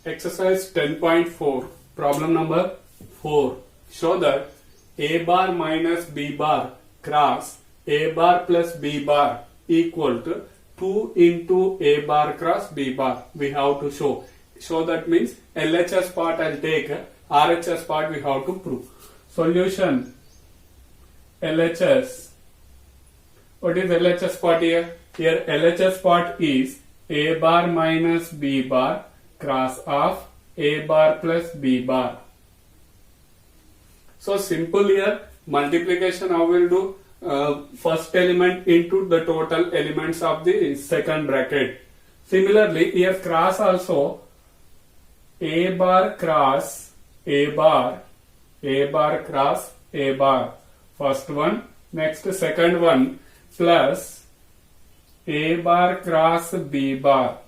Exercise 10.4, problem number 4. Show that A bar minus B bar cross A bar plus B bar equal to 2 into A bar cross B bar. We have to show. Show that means LHS part I'll take, RHS part we have to prove. Solution LHS. What is LHS part here? Here LHS part is A bar minus B bar cross of A bar plus B bar. So simple here, multiplication how will do? First element into the total elements of the second bracket. Similarly here cross also, A bar cross A bar, A bar cross A bar. First one, next second one plus A bar cross B bar.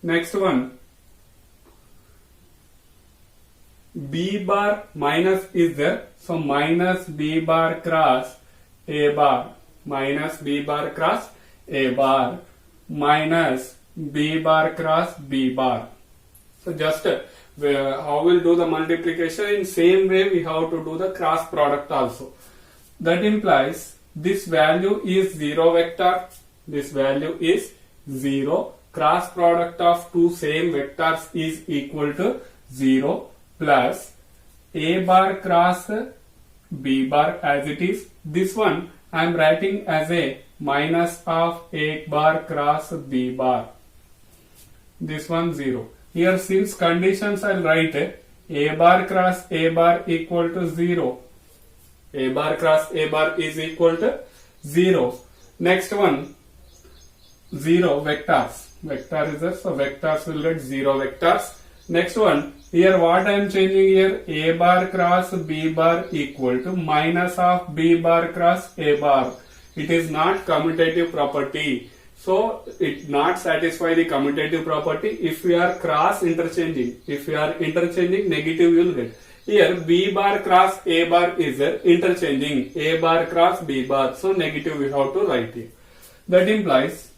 Next one, B bar minus is there, so minus B bar cross A bar, minus B bar cross A bar, minus B bar cross B bar. So just how we'll do the multiplication, in same way we have to do the cross product also. That implies this value is 0 vector, this value is 0. Cross product of two same vectors is equal to 0 plus A bar cross B bar as it is. This one I am writing as a minus of A bar cross B bar. This one 0. Here since conditions I will write A bar cross A bar equal to 0. A bar cross A bar is equal to 0. Next one 0 vectors. Vector is there, so vectors will get 0 vectors. Next one, here what I am changing here, A bar cross B bar equal to minus of B bar cross A bar. It is not commutative property. So it not satisfy the commutative property if we are cross interchanging. If we are interchanging, negative you will get. Here B bar cross A bar is there, interchanging A bar cross B bar. So negative we have to write here. That implies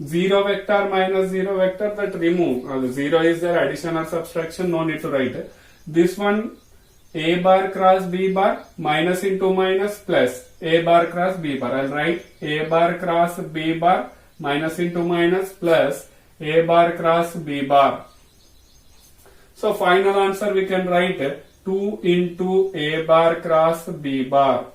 0 vector minus 0 vector, that remove. 0 is there, addition or subtraction, no need to write. This one A bar cross B bar, minus into minus plus A bar cross B bar. I'll write A bar cross B bar, minus into minus plus A bar cross B bar. So final answer we can write 2 into A bar cross B bar.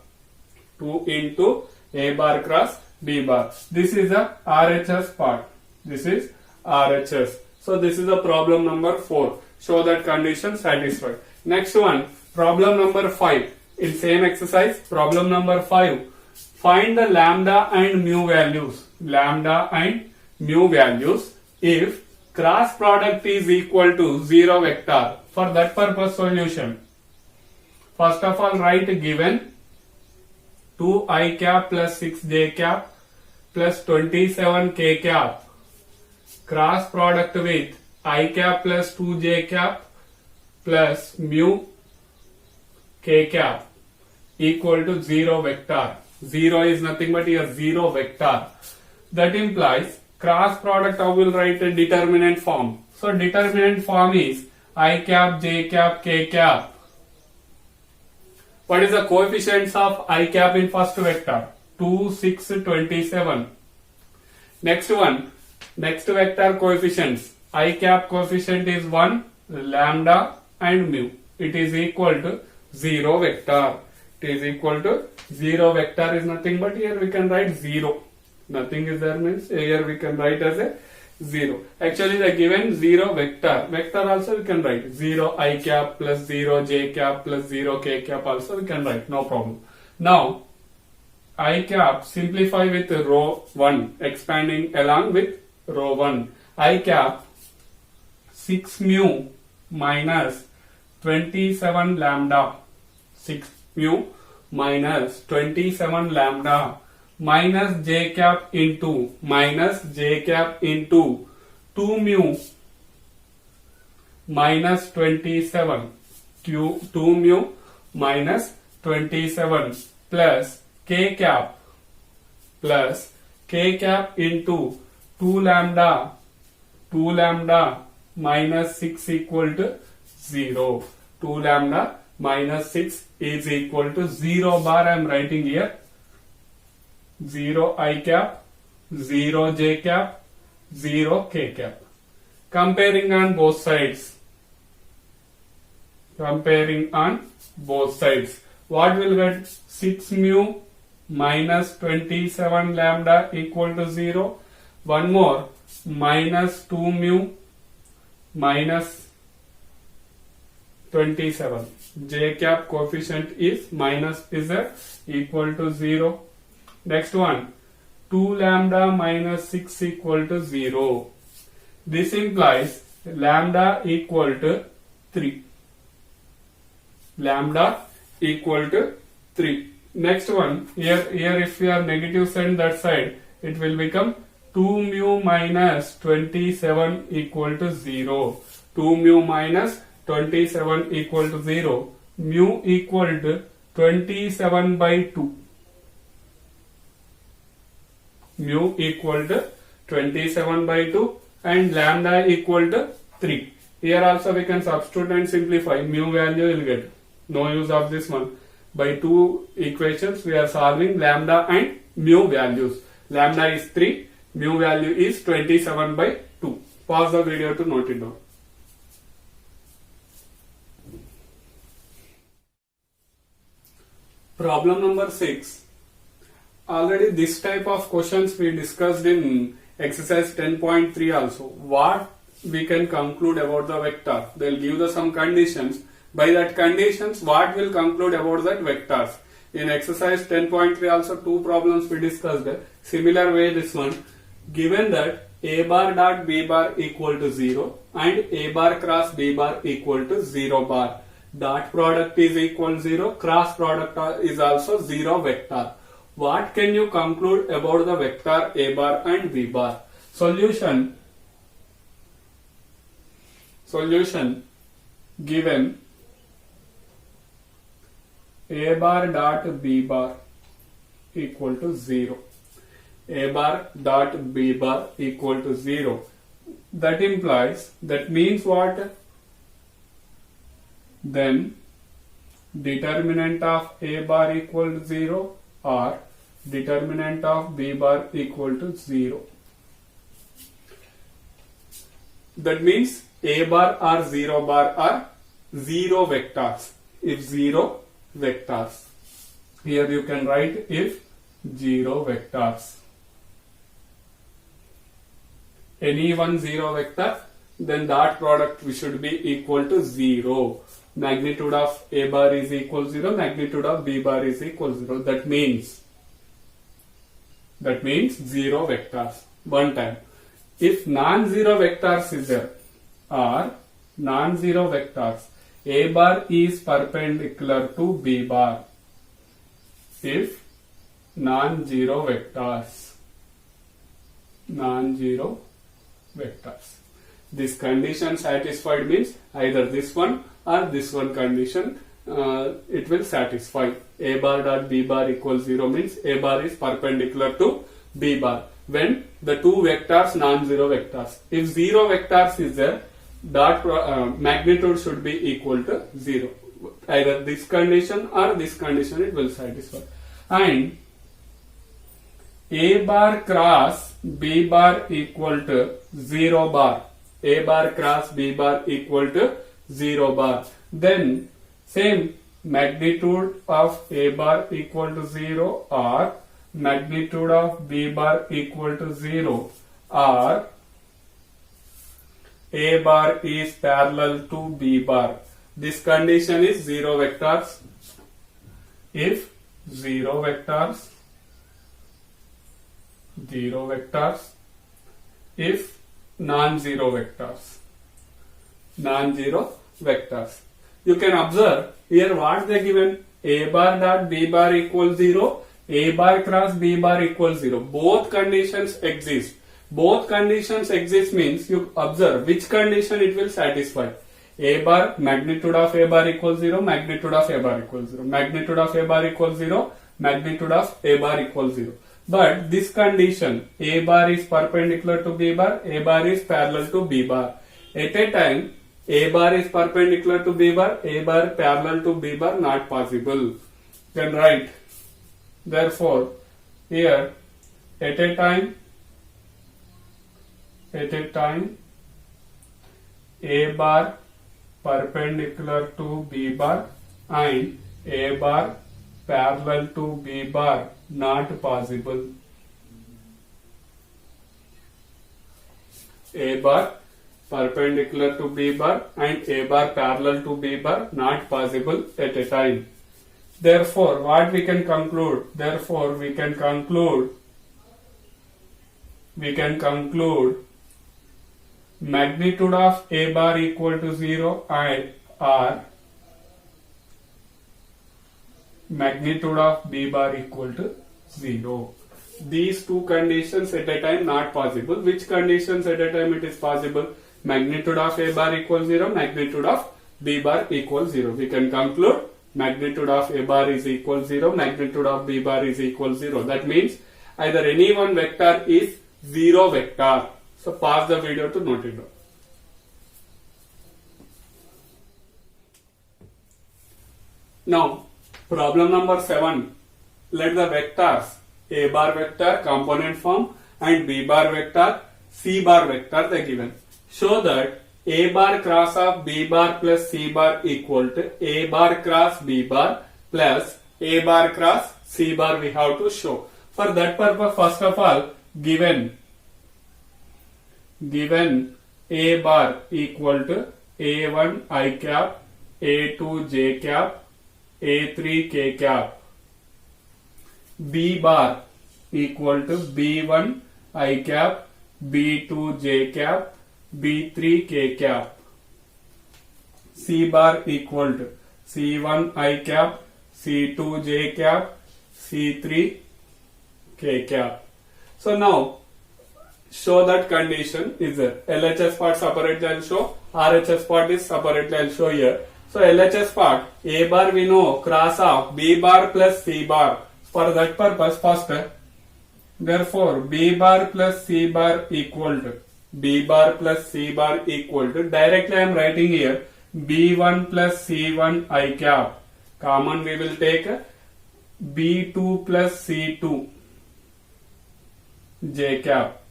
2 into A bar cross B bar. This is the RHS part. This is RHS. So this is the problem number 4. Show that condition satisfied. Next one, problem number 5. In same exercise, problem number 5. Find the lambda and mu values. Lambda and mu values if cross product is equal to 0 vector. For that purpose solution. First of all write given 2i cap plus 6j cap plus 27k cap cross product with I cap plus 2j cap plus mu k cap equal to 0 vector. 0 is nothing but here 0 vector. That implies cross product I will write a determinant form. So determinant form is I cap, j cap, k cap. What is the coefficients of I cap in first vector? 2, 6, 27. Next one, next vector coefficients. I cap coefficient is 1, lambda and mu. It is equal to 0 vector. It is equal to 0 vector is nothing but here we can write 0. Nothing is there means here we can write as a 0. Actually the given 0 vector. Vector also we can write 0 I cap plus 0 j cap plus 0 k cap also we can write, no problem. Now I cap simplify with row 1 expanding along with row 1. I cap 6 mu minus 27 lambda. 6 mu minus 27 lambda minus j cap into 2 mu minus 27. 2 mu minus 27 plus k cap into 2 lambda minus 6 equal to 0. 2 lambda minus 6 is equal to 0 bar. I am writing here 0 I cap, 0 j cap, 0 k cap. Comparing on both sides. Comparing on both sides. What will get? 6 mu minus 27 lambda equal to 0. One more, minus 2 mu minus 27. J cap coefficient is minus z equal to 0. Next one, 2 lambda minus 6 equal to 0. This implies lambda equal to 3. Lambda equal to 3. Next one, here if we are negative sign that side, it will become 2 mu minus 27 equal to 0. 2 mu minus 27 equal to 0. Mu equal to 27 by 2. Mu equal to 27 by 2 and lambda equal to 3. Here also we can substitute and simplify. Mu value will get. No use of this one. By two equations we are solving lambda and mu values. Lambda is 3. Mu value is 27 by 2. Pause the video to note it down. Problem number 6. Already this type of questions we discussed in exercise 10.3 also. What we can conclude about the vector? They will give us some conditions. By that conditions, what will conclude about that vectors? In exercise 10.3 also two problems we discussed. Similar way this one. Given that a bar dot b bar equal to 0 and a bar cross b bar equal to 0 bar. Dot product is equal to 0. Cross product is also 0 vector. What can you conclude about the vector a bar and b bar? Solution. Given a bar dot b bar equal to 0. A bar dot b bar equal to 0. That implies, that means what? Then determinant of a bar equal to 0 or determinant of b bar equal to 0. That means a bar or 0 bar are 0 vectors. If 0 vectors. Here you can write if 0 vectors. Any one 0 vector, then dot product we should be equal to 0. Magnitude of a bar is equal to 0, magnitude of b bar is equal to 0. That means 0 vectors. One time. If non-zero vectors is there, or non-zero vectors, a bar is perpendicular to b bar. If non-zero vectors. This condition satisfied means either this one or this one condition it will satisfy. A bar dot b bar equals 0 means a bar is perpendicular to b bar when the two vectors non-zero vectors. If 0 vectors is there, dot magnitude should be equal to 0. Either this condition or this condition it will satisfy. And a bar cross b bar equal to 0 bar. A bar cross b bar equal to 0 bar. Then same magnitude of a bar equal to 0 or magnitude of b bar equal to 0 or a bar is parallel to b bar. This condition is 0 vectors. If 0 vectors, if non-zero vectors. You can observe here what they given. A bar dot b bar equals 0, a bar cross b bar equals 0. Both conditions exist. Both conditions exist means you observe which condition it will satisfy. A bar, magnitude of a bar equals 0, magnitude of a bar equals 0. Magnitude of a bar equals 0, magnitude of a bar equals 0. But this condition, a bar is perpendicular to b bar, a bar is parallel to b bar. At a time, A bar is perpendicular to B bar, A bar parallel to B bar, not possible. Then write, therefore, here, at a time, A bar perpendicular to B bar and A bar parallel to B bar, not possible. A bar perpendicular to B bar and A bar parallel to B bar, not possible at a time. Therefore, what we can conclude? Therefore, we can conclude magnitude of A bar equal to 0 and or magnitude of B bar equal to 0. These two conditions at a time not possible. Which conditions at a time it is possible? Magnitude of A bar equals 0, magnitude of B bar equals 0. We can conclude magnitude of A bar is equal 0, magnitude of B bar is equal 0. That means either any one vector is 0 vector. So pause the video to note it down. Now, problem number 7. Let the vectors A bar vector component form and B bar vector, C bar vector they given. Show that A bar cross of B bar plus C bar equal to A bar cross B bar plus A bar cross C bar we have to show. For that purpose, first of all, given A bar equal to A1 I cap, A2 J cap, A3 K cap. B bar equal to B1 I cap, B2 J cap, B3 K cap. C bar equal to C1 I cap, C2 J cap, C3 K cap. So now show that condition is there. LHS part separately I will show, RHS part is separately I will show here. So LHS part, A bar we know cross of B bar plus C bar. For that purpose, first, therefore B bar plus C bar equal to directly I am writing here B1 plus C1 I cap. Common we will take B2 plus C2 J cap,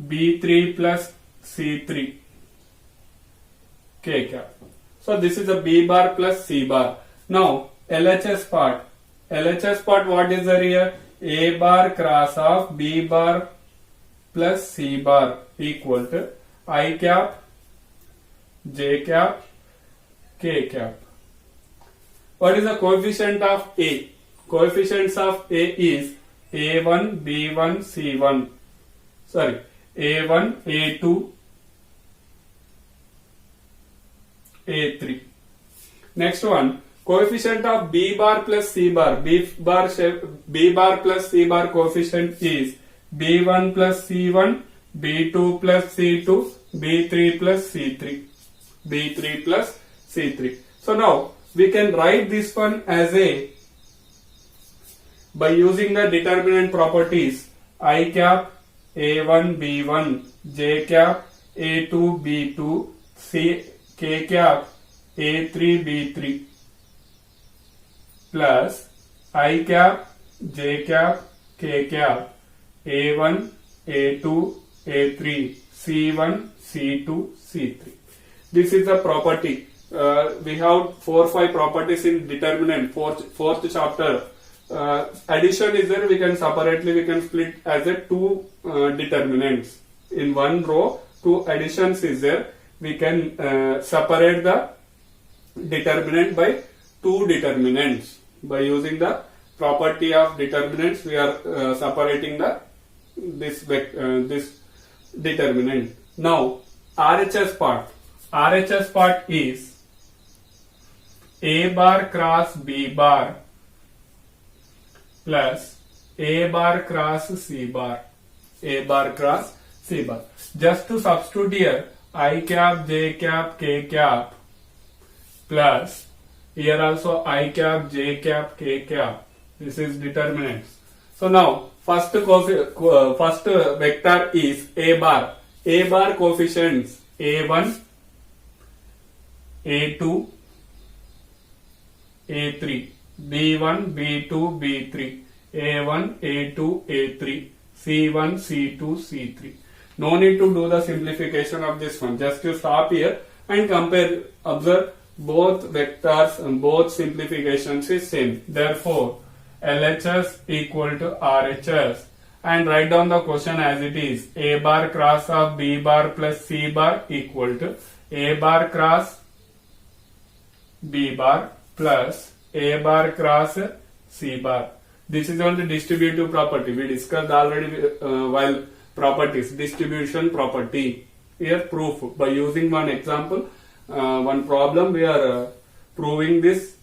B3 plus C3 K cap. So this is a B bar plus C bar. Now LHS part what is there here? A bar cross of B bar plus C bar equal to I cap, J cap, K cap. What is the coefficient of A? Coefficients of A is A1, B1, C1. Sorry, A1, A2, A3. Next one, coefficient of B bar plus C bar. B bar plus C bar coefficient is B1 plus C1, B2 plus C2, B3 plus C3. B3 plus C3. So now we can write this one as a, by using the determinant properties, I cap A1 B1, J cap A2 B2, K cap A3 B3 plus I cap J cap K cap A1 A2 A3 C1 C2 C3. This is the property. We have 4-5 properties in determinant, fourth chapter. Addition is there, we can split as a two determinants. In one row, two additions is there. We can separate the determinant by two determinants. By using the property of determinants, we are separating this determinant. Now, RHS part is A bar cross B bar plus A bar cross C bar. A bar cross C bar. Just to substitute here, I cap, J cap, K cap plus here also I cap, J cap, K cap. This is determinants. So now first vector is A bar. A bar coefficients A1, A2, A3, B1, B2, B3, A1, A2, A3, C1, C2, C3. No need to do the simplification of this one. Just you stop here and compare. Observe both vectors and both simplifications is same. Therefore, LHS equal to RHS. And write down the question as it is. A bar cross of B bar plus C bar equal to A bar cross B bar plus A bar cross C bar. This is only distributive property. We discussed already while properties, distribution property. Here proof by using one example, one problem we are proving this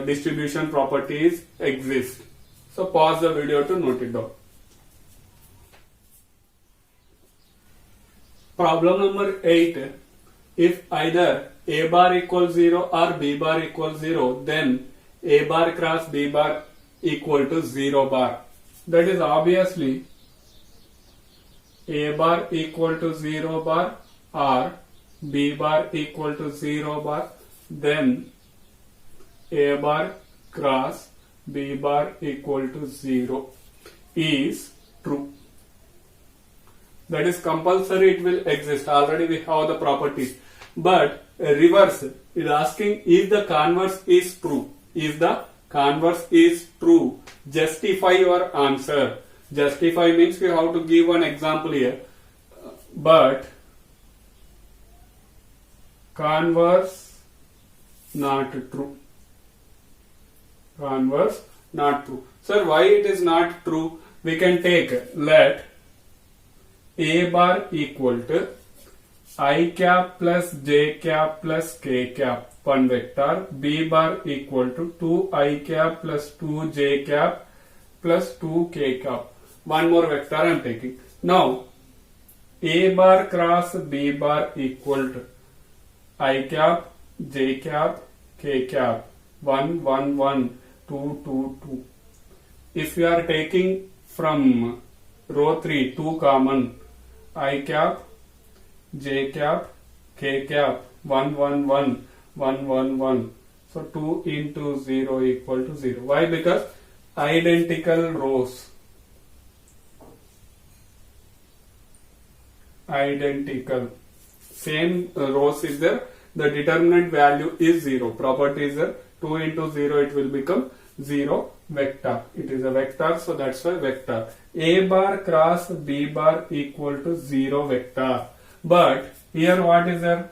distribution properties exist. So pause the video to note it down. Problem number 8. If either A bar equals 0 or B bar equals 0, then A bar cross B bar equal to 0 bar. That is obviously A bar equal to 0 bar or B bar equal to 0 bar, then A bar cross B bar equal to 0 is true. That is compulsory, it will exist. Already we have the properties. But reverse, it is asking if the converse is true. If the converse is true, justify your answer. Justify means we have to give one example here. But converse not true. Converse not true. Sir, why it is not true? We can take let A bar equal to I cap plus J cap plus K cap, one vector. B bar equal to 2I cap plus 2J cap plus 2K cap. One more vector I am taking. Now, A bar cross B bar equal to I cap, J cap, K cap. 1, 1, 1, 2, 2, 2. If you are taking from row 3, 2 common, I cap, J cap, K cap, 1, 1, 1, 1, 1, 1. So 2 into 0 equal to 0. Why? Because identical rows. Identical. Same rows is there. The determinant value is 0. Property is there. 2 into 0 it will become 0 vector. It is a vector, so that's why vector. A bar cross B bar equal to 0 vector. But here what is there?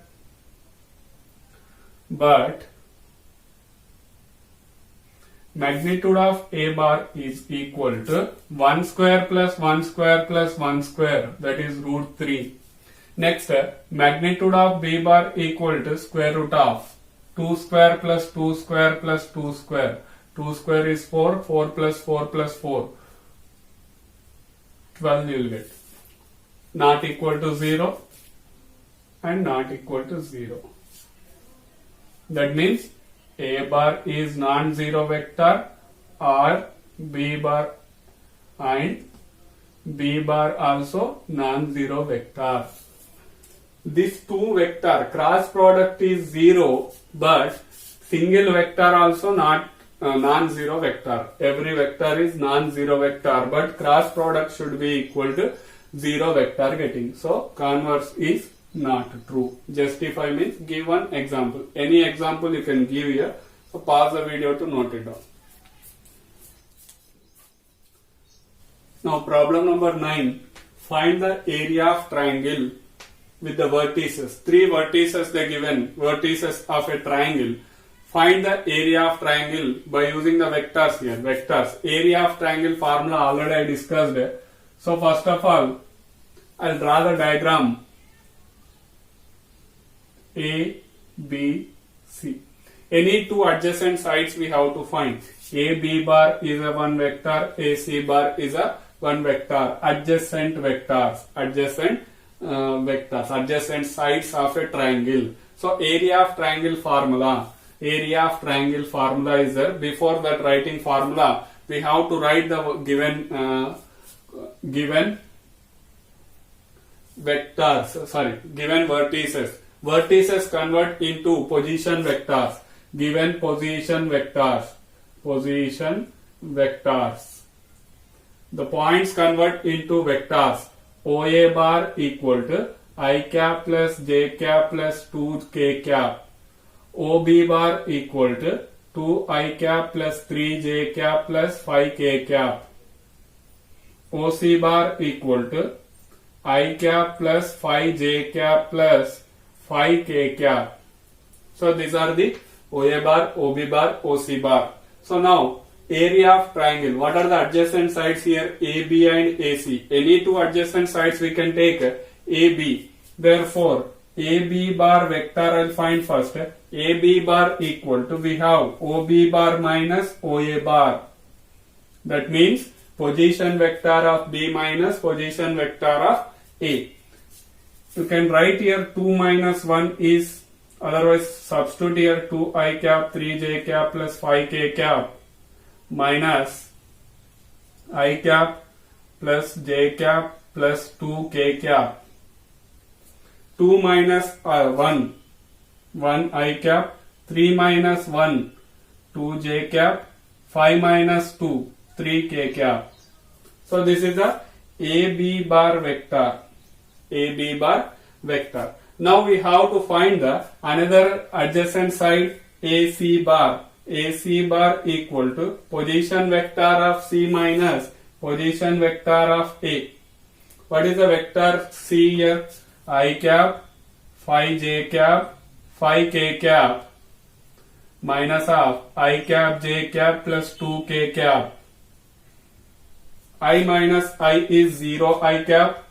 But magnitude of A bar is equal to 1 square plus 1 square plus 1 square, that is root 3. Next, magnitude of B bar equal to square root of 2 square plus 2 square plus 2 square. 2 square is 4, 4 plus 4 plus 4. 12 you will get. Not equal to 0 and not equal to 0. That means A bar is non-zero vector or B bar, and B bar also non-zero vector. This two vector cross product is 0, but single vector also not non-zero vector. Every vector is non-zero vector, but cross product should be equal to 0 vector getting. So converse is not true. Justify means give one example. Any example you can give here. So pause the video to note it down. Now problem number 9. Find the area of triangle with the vertices. 3 vertices they given. Vertices of a triangle. Find the area of triangle by using the vectors here. Vectors. Area of triangle formula already I discussed. So first of all, I'll draw the diagram. A, B, C. Any two adjacent sides we have to find. A, B bar is a one vector. A, C bar is a one vector. Adjacent vectors. Adjacent vectors. Adjacent sides of a triangle. So area of triangle formula. Area of triangle formula is there. Before that writing formula, we have to write the given vectors, given vertices. Vertices convert into position vectors. Given position vectors. The points convert into vectors. OA bar equal to I cap plus j cap plus 2k cap. OB bar equal to 2I cap plus 3j cap plus 5k cap. OC bar equal to I cap plus 5j cap plus 5k cap. So these are the OA bar, OB bar, OC bar. So now area of triangle. What are the adjacent sides here? AB and AC. Any two adjacent sides we can take AB. Therefore, AB bar vector I'll find first. AB bar equal to, we have OB bar minus OA bar. That means position vector of B minus position vector of A. You can write here 2 minus 1 is, otherwise substitute here 2I cap 3j cap plus 5k cap minus I cap plus j cap plus 2k cap. 2 minus 1 I cap, 3 minus 1 2j cap, 5 minus 2 3k cap. So this is the AB bar vector. AB bar vector. Now we have to find the another adjacent side AC bar. AC bar equal to position vector of C minus position vector of A. What is the vector C here? I cap, 5j cap, 5k cap minus of I cap j cap plus 2k cap. I minus I is 0 I cap.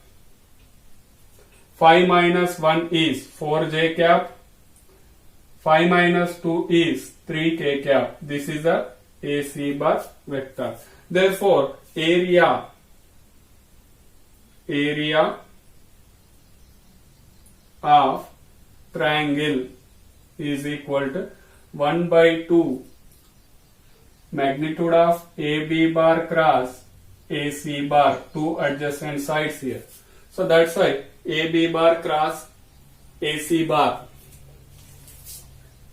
5 minus 1 is 4j cap. 5 minus 2 is 3k cap. This is the AC bar vector. Therefore, area of triangle is equal to 1 by 2 magnitude of AB bar cross AC bar, two adjacent sides here. So that's why AB bar cross AC bar.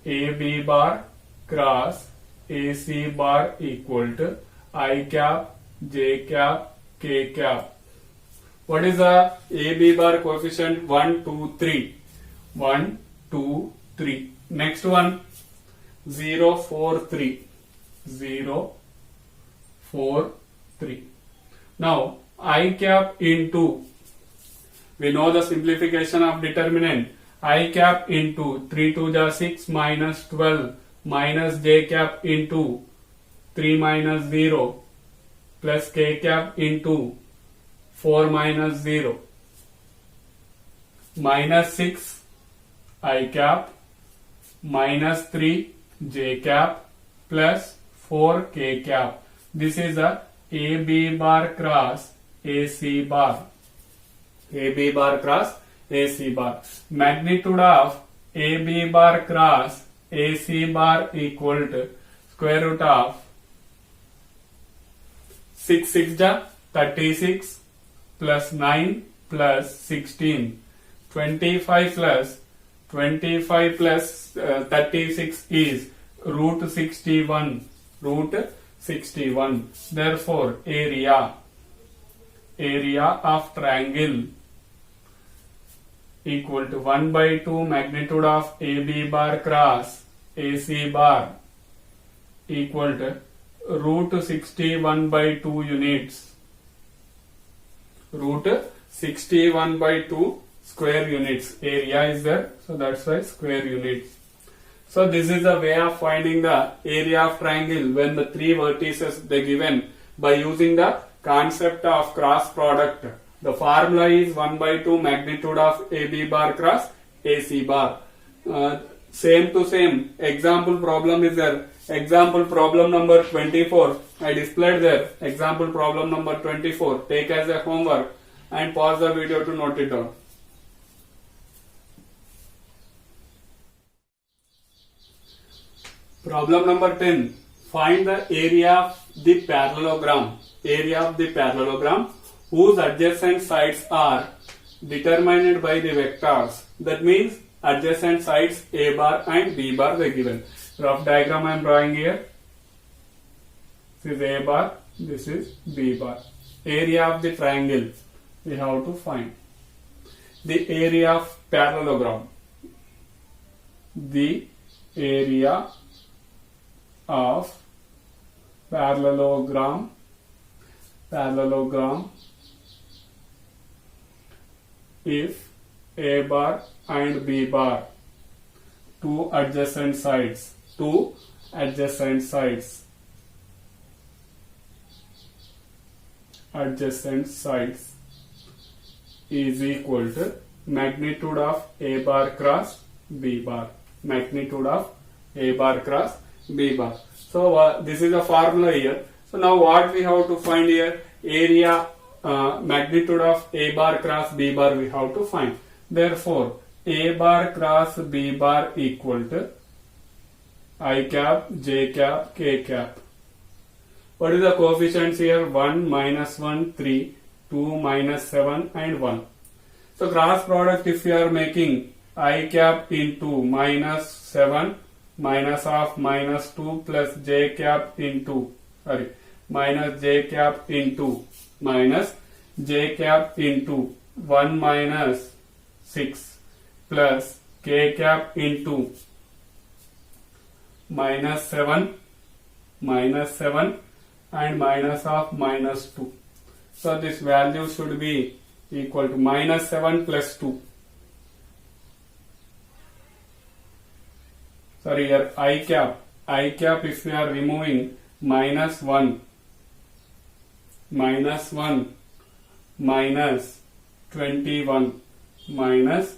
AB bar cross AC bar equal to I cap, J cap, K cap. What is the AB bar coefficient? 1, 2, 3. 1, 2, 3. Next one 0, 4, 3. 0, 4, 3. Now I cap into, we know the simplification of determinant. I cap into 3 to the 6 minus 12 minus j cap into 3 minus 0 plus k cap into 4 minus 0 minus 6 I cap minus 3 j cap plus 4 k cap. This is a AB bar cross AC bar. AB bar cross AC bar. Magnitude of AB bar cross AC bar equal to square root of 6 6 ja 36 plus 9 plus 16. 25 plus 36 is root 61. Root 61. Therefore, area of triangle equal to 1 by 2 magnitude of AB bar cross AC bar equal to root 61 by 2 units. Root 61 by 2 square units. Area is there, so that's why square units. So this is the way of finding the area of triangle when the three vertices they given by using the concept of cross product. The formula is 1 by 2 magnitude of AB bar cross AC bar. Same to same example problem is there. Example problem number 24 I displayed there. Example problem number 24. Take as a homework and pause the video to note it down. Problem number 10. Find the area of the parallelogram. Area of the parallelogram whose adjacent sides are determined by the vectors. That means adjacent sides A bar and B bar were given. Rough diagram I am drawing here. This is A bar, this is B bar. Area of the triangle we have to find. The area of parallelogram. The area of parallelogram if A bar and B bar, two adjacent sides is equal to magnitude of A bar cross B bar. Magnitude of A bar cross B bar. So this is a formula here. So now what we have to find here? Area, magnitude of A bar cross B bar we have to find. Therefore, A bar cross B bar equal to I cap, J cap, K cap. What is the coefficients here? 1, minus 1, 3, 2, minus 7 and 1. So cross product if you are making I cap into minus 7 minus of minus 2 plus J cap into minus J cap into minus J cap into 1 minus 6 plus K cap into minus 7 and minus of minus 2. So this value should be equal to minus 7 plus 2. Sorry, here I cap if we are removing minus 1 minus 21 minus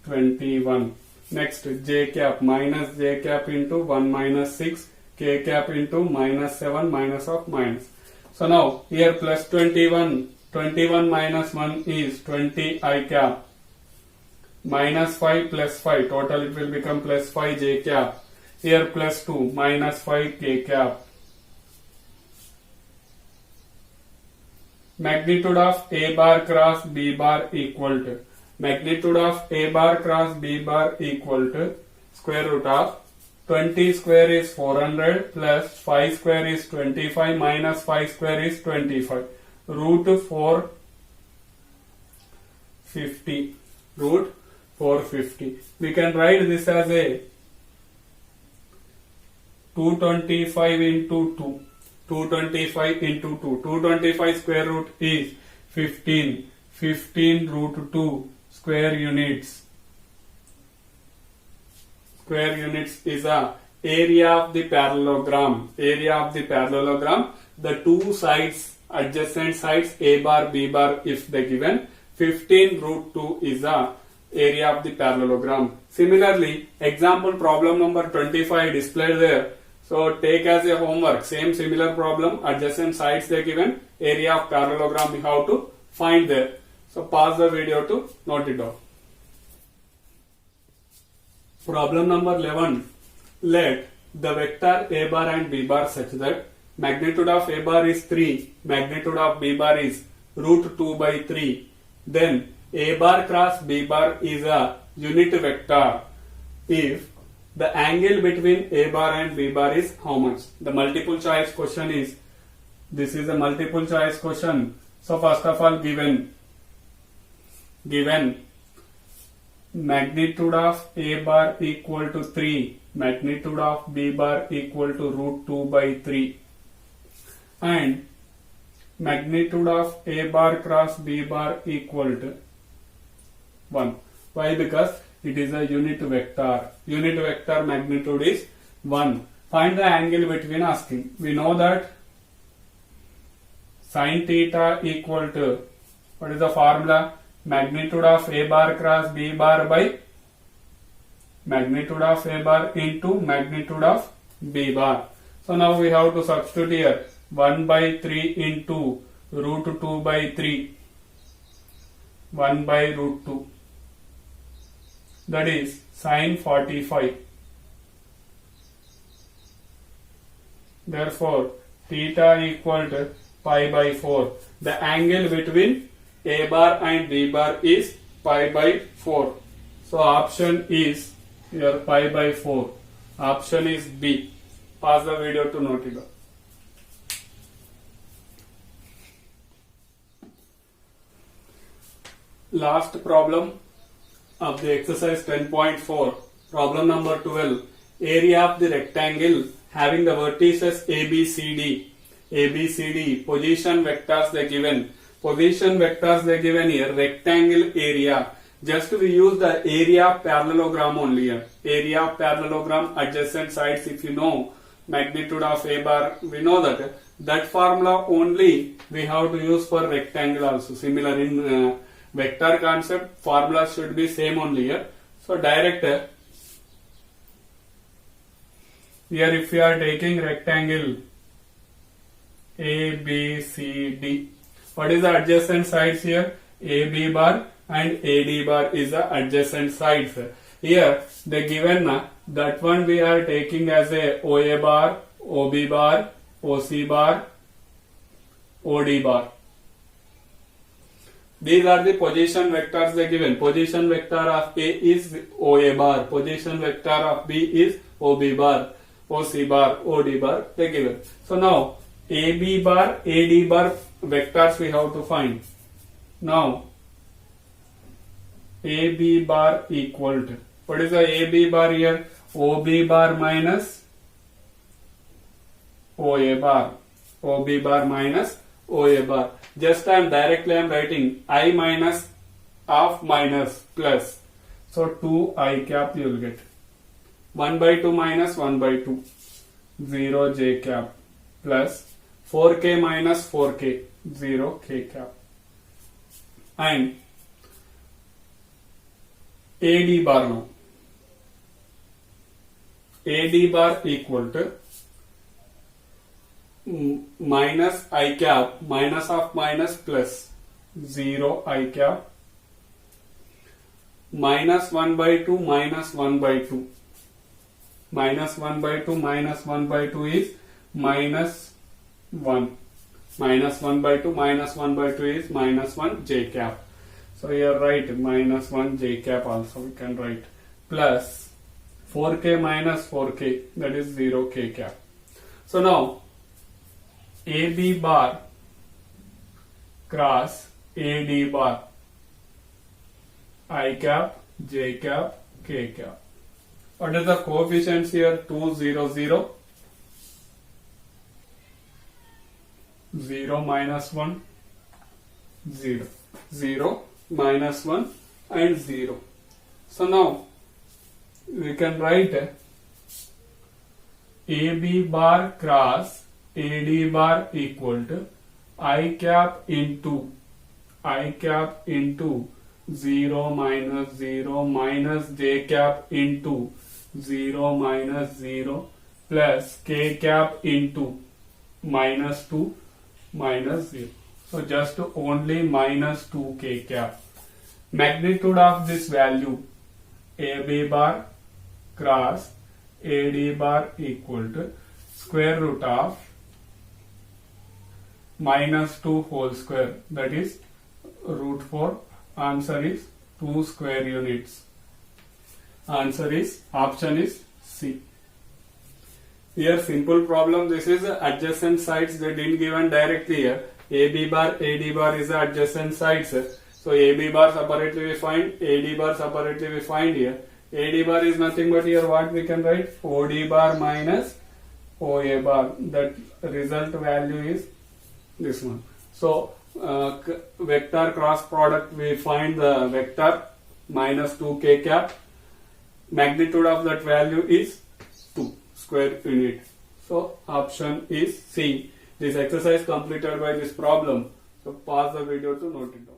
21. Next J cap, minus J cap into 1 minus 6, K cap into minus 7 minus of minus. So now here plus 21 minus 1 is 20 I cap, minus 5 plus 5, total it will become plus 5 J cap. Here plus 2 minus 5 K cap. Magnitude of A bar cross B bar equal to, magnitude of A bar cross B bar equal to square root of 20 square is 400 plus 5 square is 25 minus 5 square is 25. Root 450. Root 450. We can write this as a 225 into 2. 225 into 2. 225 square root is 15. 15 root 2 square units. Square units is a area of the parallelogram. Area of the parallelogram. The two sides, adjacent sides A bar B bar if they given. 15 root 2 is a area of the parallelogram. Similarly, example problem number 25 displayed there. So take as a homework, same similar problem, adjacent sides they given, area of parallelogram you have to find there. So pause the video to note it down. Problem number 11. Let the vector A bar and B bar such that magnitude of A bar is 3, magnitude of B bar is root 2 by 3. Then A bar cross B bar is a unit vector if the angle between A bar and B bar is how much? The multiple choice question is, this is a multiple choice question. So first of all given magnitude of A bar equal to 3, magnitude of B bar equal to root 2 by 3 and magnitude of A bar cross B bar equal to 1. Why? Because it is a unit vector. Unit vector magnitude is 1. Find the angle between asking. We know that sin theta equal to, what is the formula? Magnitude of A bar cross B bar by magnitude of A bar into magnitude of B bar. So now we have to substitute here 1 by 3 into root 2 by 3. 1 by root 2. That is sin 45. Therefore, theta equal to pi by 4. The angle between A bar and B bar is pi by 4. So option is here pi by 4. Option is B. Pause the video to note it. Last problem of the exercise 10.4. Problem number 12. Area of the rectangle having the vertices ABCD. ABCD. Position vectors they given. Position vectors they given here. Rectangle area. Just we use the area parallelogram only here. Area parallelogram adjacent sides, if you know magnitude of A bar, we know that formula only we have to use for rectangle also. Similar in vector concept, formula should be same only here. So direct here if you are taking rectangle A, B, C, D, what is the adjacent sides here? AB bar and AD bar is the adjacent sides. Here they given that one we are taking as a OA bar, OB bar, OC bar, OD bar. These are the position vectors they given. Position vector of A is OA bar. Position vector of B is OB bar, OC bar, OD bar they given. So now AB bar, AD bar vectors we have to find. Now AB bar equal to, what is the AB bar here? OB bar minus OA bar. OB bar minus OA bar. Just I am writing I minus of minus plus. So 2 cap you will get. 1 by 2 minus 1 by 2. 0 j cap plus 4k minus 4k. 0 k cap. And AD bar now. AD bar equal to minus I cap, minus of minus plus 0 I cap, minus 1 by 2 minus 1 by 2. Minus 1 by 2 minus 1 by 2 is minus 1. Minus 1 by 2 minus 1 by 2 is minus 1 j cap. So here write minus 1 j cap also we can write, plus 4k minus 4k, that is 0 k cap. So now AB bar cross AD bar, I cap, j cap, k cap. What is the coefficients here? 2, 0, 0, 0 minus 1, 0, 0 minus 1 and 0. So now we can write AB bar cross AD bar equal to I cap into 0 minus 0 minus j cap into 0 minus 0 plus k cap into minus 2 minus 0. So just only minus 2 k cap. Magnitude of this value AB bar cross AD bar equal to square root of minus 2 whole square, that is root 4. Answer is 2 square units. Answer is option is C. Here simple problem, this is adjacent sides, they didn't given directly here. AB bar, AD bar is the adjacent sides. So AB bar separately we find, AD bar separately we find here. AD bar is nothing but here what we can write? OD bar minus OA bar. That result value is this one. So vector cross product we find the vector minus 2k cap. Magnitude of that value is 2 square unit. So option is C. This exercise completed by this problem. So pause the video to note it down.